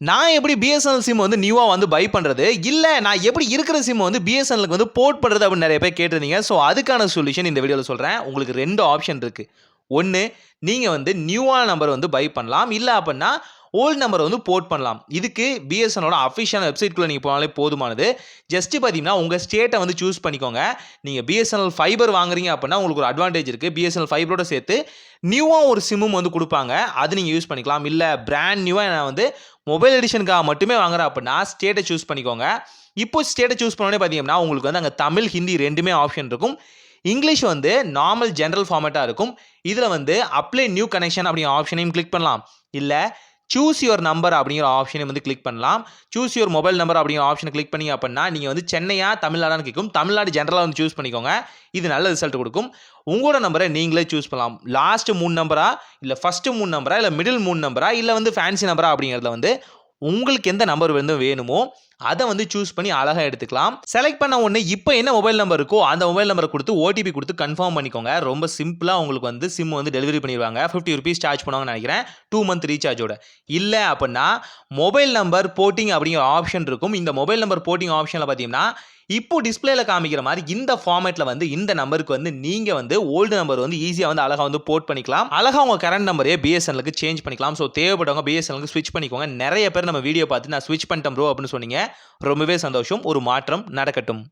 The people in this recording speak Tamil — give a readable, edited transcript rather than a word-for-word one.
நான் எப்படி பிஎஸ்என்எல் சிம் வந்து நியூவா வந்து பை பண்றது? இல்ல நான் எப்படி இருக்கிற சிம் வந்து பிஎஸ்என்எல்க்கு வந்து போர்ட் பண்றது அப்படின்னு நெறைய பேர் கேட்டிருந்தீங்க. ஸோ அதுக்கான சொல்யூஷன் இந்த வீடியோல சொல்றேன். உங்களுக்கு 2 ஆப்ஷன் இருக்கு. 1 நீங்க வந்து நியூவான நம்பர் வந்து பை பண்ணலாம். இல்ல அப்படின்னா ஓல்ட் நம்பர் வந்து போர்ட் பண்ணலாம். இதுக்கு பிஎஸ்என்எல்லோட அஃபிஷியல் வெப்சைட்குள்ள நீங்க போனாலே போதுமானது. ஜஸ்ட் பார்த்தீங்கன்னா உங்க ஸ்டேட்ட வந்து சூஸ் பண்ணிக்கோங்க. நீங்க பிஎஸ்என்எல் ஃபைபர் வாங்குறீங்க அப்படின்னா உங்களுக்கு ஒரு அட்வான்டேஜ் இருக்கு. பிஎஸ்என்எல் ஃபைபரோட சேர்த்து நியூவா ஒரு சிம்மும் வந்து குடுப்பாங்க. அது நீங்க யூஸ் பண்ணிக்கலாம். இல்ல பிராண்ட் நியூவா நான் வந்து மொபைல் எடிஷனுக்காக மட்டுமே வாங்குறேன் அப்படின்னா ஸ்டேட்டை சூஸ் பண்ணிக்கோங்க. இப்போ ஸ்டேட்டை சூஸ் பண்ணோடனே பார்த்தீங்கன்னா உங்களுக்கு வந்து அங்கே தமிழ், ஹிந்தி 2மே ஆப்ஷன் இருக்கும். இங்கிலீஷ் வந்து நார்மல் ஜென்ரல் ஃபார்மேட்டாக இருக்கும். இதில் வந்து அப்ளை நியூ கனெக்ஷன் அப்படிங்கிற ஆப்ஷனையும் கிளிக் பண்ணலாம். இல்லை சூஸ் யுவர் நம்பர் அப்படிங்கிற ஆப்ஷனையும் வந்து கிளிக் பண்ணலாம். சூஸ் யுவர் மொபைல் நம்பர் அப்படிங்கிற ஆப்ஷனை கிளிக் பண்ணி அப்படின்னா நீங்கள் வந்து சென்னையா தமிழ்நாடான்னு கேட்கும். தமிழ்நாடு ஜென்ரலாக வந்து சூஸ் பண்ணிக்கோங்க. இது நல்ல ரிசல்ட் கொடுக்கும். உங்களோட நம்பரை நீங்களே சூஸ் பண்ணலாம். லாஸ்ட் 3 நம்பரா, இல்லை ஃபர்ஸ்ட் 3 நம்பரா, இல்லை மிடில் 3 நம்பரா, இல்லை வந்து ஃபேன்சி நம்பரா அப்படிங்கிறதுல வந்து உங்களுக்கு எந்த நம்பர் வந்து வேணுமோ அதை வந்து சூஸ் பண்ணி அழகா எடுத்துக்கலாம். செலக்ட் பண்ண உடனே இப்போ என்ன மொபைல் நம்பர் இருக்கோ அந்த மொபைல் நம்பரை கொடுத்து ஓடிபி கொடுத்து கன்ஃபார்ம் பண்ணிக்கோங்க. ரொம்ப சிம்பிளாக உங்களுக்கு வந்து சிம் வந்து டெலிவரி பண்ணிடுவாங்க. 50 ருபீஸ் சார்ஜ் பண்ணுவாங்கன்னு நினைக்கிறேன் 2 மந்த் ரீசார்ஜோட. இல்லை அப்படின்னா மொபைல் நம்பர் போர்ட்டிங் அப்படிங்கிற ஆப்ஷன் இருக்கும். இந்த மொபைல் நம்பர் போர்ட்டிங் ஆப்ஷனில் பார்த்தீங்கன்னா இப்போ டிஸ்பிளேல காமிக்கிற மாதிரி இந்த ஃபார்மேட்ல வந்து இந்த நம்பருக்கு வந்து நீங்க வந்து ஓல்டு நம்பர் வந்து ஈஸியா வந்து அழகா வந்து போர்ட் பண்ணிக்கலாம். அழகா உங்க கரண்ட் நம்பரே பிஎஸ்என்எல்க்கு சேஞ்ச் பண்ணிக்கலாம். ஸோ தேவைப்பட்டவங்க பிஎஸ்என்எல்க்கு ஸ்விட்ச் பண்ணிக்கோங்க. நிறைய பேர் நம்ம வீடியோ பார்த்து நான் ஸ்விட்ச் பண்ணிட்டேன் ப்ரோ அப்படின்னு சொன்னீங்க. ரொம்பவே சந்தோஷம். ஒரு மாற்றம் நடக்கட்டும்.